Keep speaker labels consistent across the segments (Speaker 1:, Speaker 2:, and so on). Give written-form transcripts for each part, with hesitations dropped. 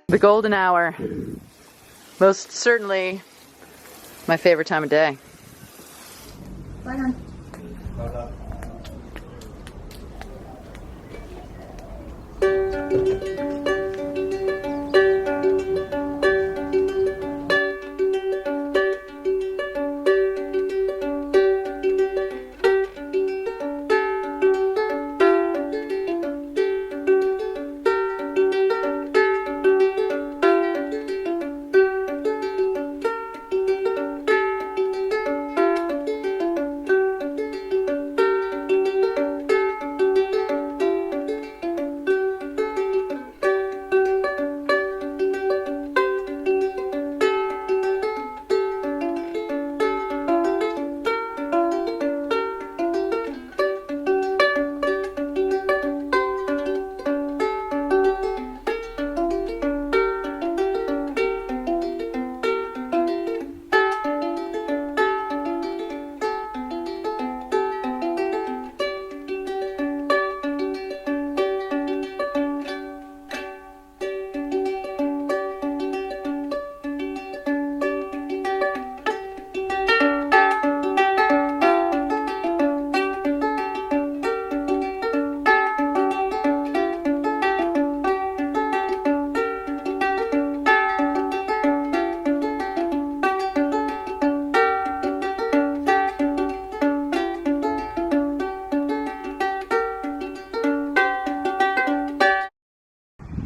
Speaker 1: The golden hour. Most certainly my favorite time of day.
Speaker 2: Right on.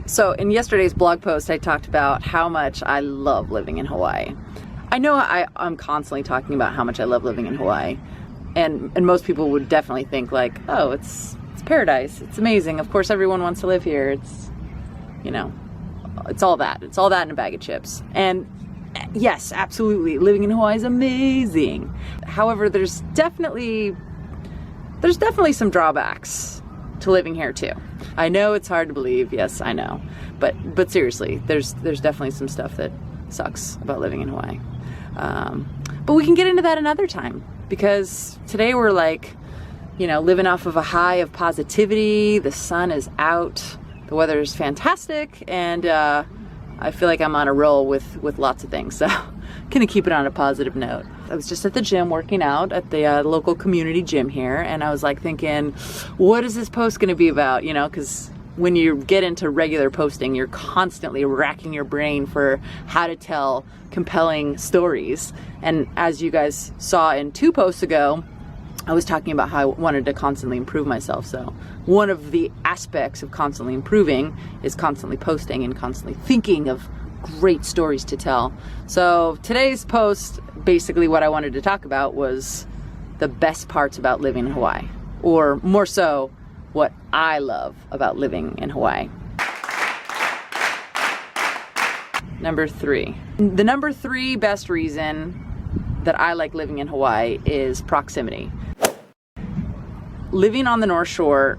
Speaker 1: So in yesterday's blog post, I talked about how much I love living in Hawaii. I know I'm constantly talking about how much I love living in Hawaii, and most people would definitely think like, oh, it's paradise, it's amazing, of course everyone wants to live here, it's, you know, it's all that in a bag of chips. And yes, absolutely, living in Hawaii is amazing. However, there's definitely some drawbacks to living here too. I know it's hard to believe, yes, I know, but seriously, there's definitely some stuff that sucks about living in Hawaii. But we can get into that another time, because today we're like, you know, living off of a high of positivity. The sun is out, the weather is fantastic, and I feel like I'm on a roll with lots of things, so gonna keep it on a positive note. I was just at the gym working out at the local community gym here, and I was like thinking, what is this post gonna be about? You know, because when you get into regular posting, you're constantly racking your brain for how to tell compelling stories. And as you guys saw in 2 posts ago, I was talking about how I wanted to constantly improve myself. So one of the aspects of constantly improving is constantly posting and constantly thinking of great stories to tell. So today's post, basically what I wanted to talk about was the best parts about living in Hawaii, or more so, what I love about living in Hawaii. Number 3. The number 3 best reason that I like living in Hawaii is proximity. Living on the North Shore,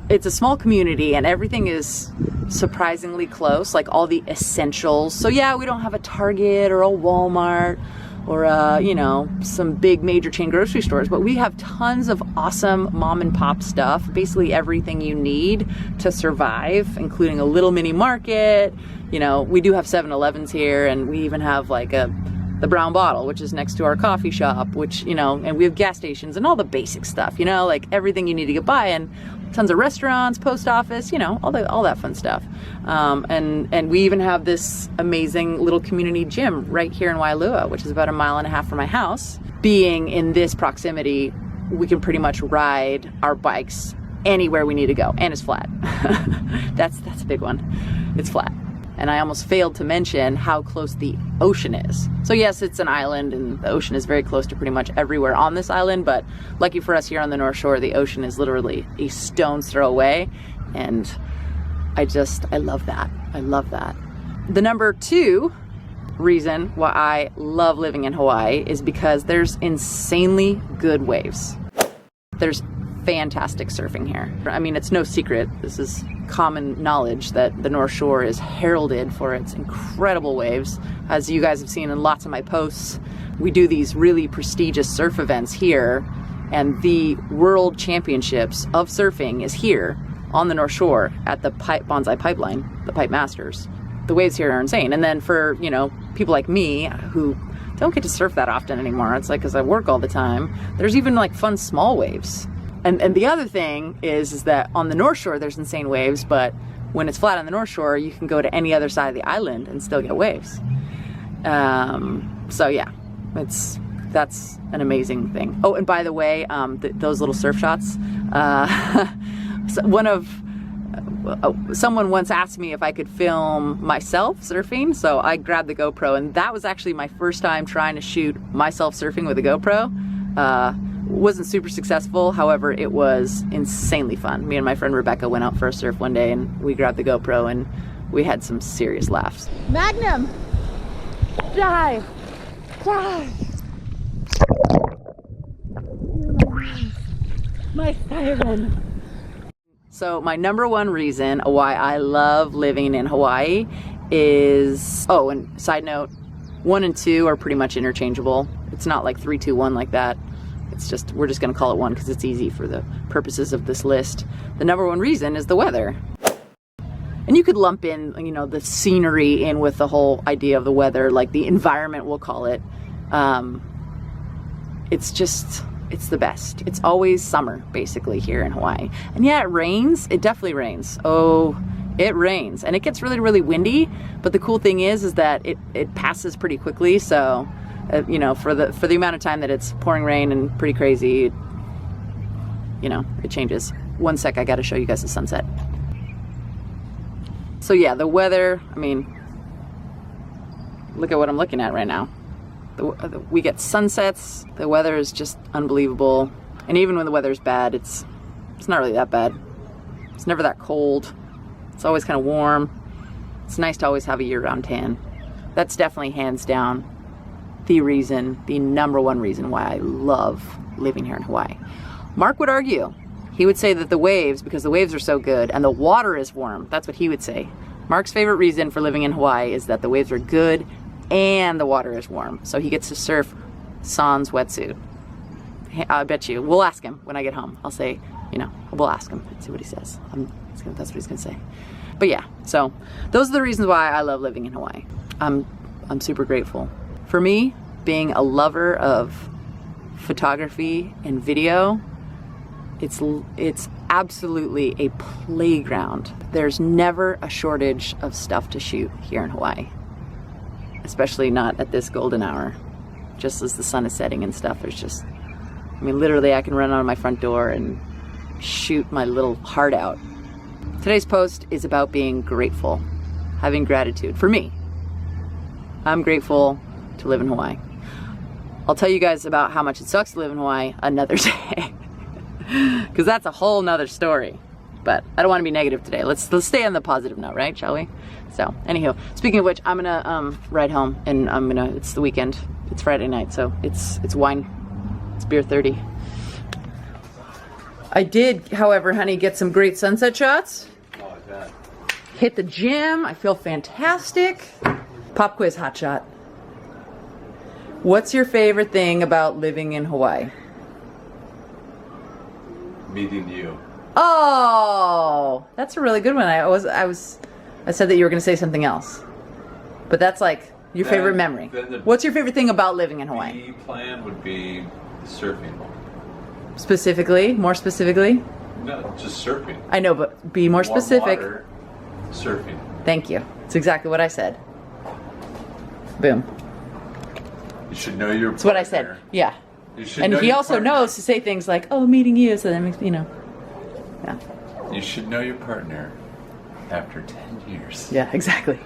Speaker 1: it's a small community and everything is surprisingly close, like all the essentials. So yeah, we don't have a Target or a Walmart or you know, some big major chain grocery stores, but we have tons of awesome mom and pop stuff, basically everything you need to survive, including a little mini market. You know, we do have 7-Elevens here, and we even have like the Brown Bottle, which is next to our coffee shop, which, you know, and we have gas stations and all the basic stuff, you know, like everything you need to get by, and tons of restaurants, post office, you know, all that fun stuff. And we even have this amazing little community gym right here in Wailua, which is about 1.5 miles from my house. Being in this proximity, we can pretty much ride our bikes anywhere we need to go, and it's flat. That's a big one. It's flat. And I almost failed to mention how close the ocean is. So yes, it's an island and the ocean is very close to pretty much everywhere on this island, but lucky for us here on the North Shore, the ocean is literally a stone's throw away. And I love that. I love that. The number 2 reason why I love living in Hawaii is because there's insanely good waves. There's fantastic surfing here. I mean, it's no secret, this is common knowledge, that the North Shore is heralded for its incredible waves. As you guys have seen in lots of my posts, we do these really prestigious surf events here, and the World Championships of surfing is here on the North Shore at the Bonsai Pipeline, the Pipe Masters. The waves here are insane. And then for, you know, people like me who don't get to surf that often anymore, it's like, because I work all the time, there's even like fun small waves. And the other thing is that on the North Shore there's insane waves, but when it's flat on the North Shore, you can go to any other side of the island and still get waves. So yeah, that's an amazing thing. Oh, and by the way, those little surf shots, someone once asked me if I could film myself surfing, so I grabbed the GoPro, and that was actually my first time trying to shoot myself surfing with a GoPro. Wasn't super successful, however, it was insanely fun. Me and my friend Rebecca went out for a surf one day, and we grabbed the GoPro, and we had some serious laughs.
Speaker 2: Magnum! Dive! Dive! My siren!
Speaker 1: So my number one reason why I love living in Hawaii is, oh, and side note, 1 and 2 are pretty much interchangeable. It's not like 3, 2, 1 like that. It's just, we're just gonna call it 1 because it's easy for the purposes of this list. The number one reason is the weather. And you could lump in, you know, the scenery in with the whole idea of the weather, like the environment, we'll call it. It's the best. It's always summer, basically, here in Hawaii. And yeah, it rains. It definitely rains. Oh, it rains. And it gets really, really windy. But the cool thing is that it passes pretty quickly. So, you know, for the amount of time that it's pouring rain and pretty crazy, you know, it changes. One sec, I gotta show you guys the sunset. So yeah, the weather, I mean, look at what I'm looking at right now. We get sunsets, the weather is just unbelievable. And even when the weather's bad, it's not really that bad. It's never that cold. It's always kind of warm. It's nice to always have a year-round tan. That's definitely hands down the number one reason why I love living here in Hawaii. Mark would argue. He would say that the waves, because the waves are so good and the water is warm, that's what he would say. Mark's favorite reason for living in Hawaii is that the waves are good and the water is warm. So he gets to surf sans wetsuit. I bet you, we'll ask him when I get home. I'll say, you know, we'll ask him and see what he says. That's what he's gonna say. But yeah, so those are the reasons why I love living in Hawaii. I'm super grateful. For me, being a lover of photography and video, it's absolutely a playground. There's never a shortage of stuff to shoot here in Hawaii, especially not at this golden hour. Just as the sun is setting and stuff, there's just, I mean, literally I can run out of my front door and shoot my little heart out. Today's post is about being grateful, having gratitude. For me, I'm grateful to live in Hawaii. I'll tell you guys about how much it sucks to live in Hawaii another day. Because that's a whole nother story. But I don't want to be negative today. Let's stay on the positive note, right? Shall we? So, anywho, speaking of which, I'm gonna ride home, and it's the weekend. It's Friday night, so it's wine. It's beer 30. I did, however, honey, get some great sunset shots.
Speaker 3: Oh, I bet.
Speaker 1: Hit the gym. I feel fantastic. Pop quiz hot shot. What's your favorite thing about living in Hawaii?
Speaker 3: Meeting you.
Speaker 1: Oh, that's a really good one. I said that you were going to say something else, but that's like your favorite memory. What's your favorite thing about living in Hawaii?
Speaker 3: The plan would be surfing.
Speaker 1: Specifically, more specifically?
Speaker 3: No, just surfing.
Speaker 1: I know, but be more specific.
Speaker 3: Water, surfing.
Speaker 1: Thank you. It's exactly what I said. Boom.
Speaker 3: You should know your partner.
Speaker 1: That's what I said. Yeah.
Speaker 3: You should
Speaker 1: And
Speaker 3: know
Speaker 1: he
Speaker 3: your
Speaker 1: also
Speaker 3: partner.
Speaker 1: knows to say things like, "Oh, meeting you," so that makes, you know. Yeah.
Speaker 3: You should know your partner after 10 years.
Speaker 1: Yeah, exactly.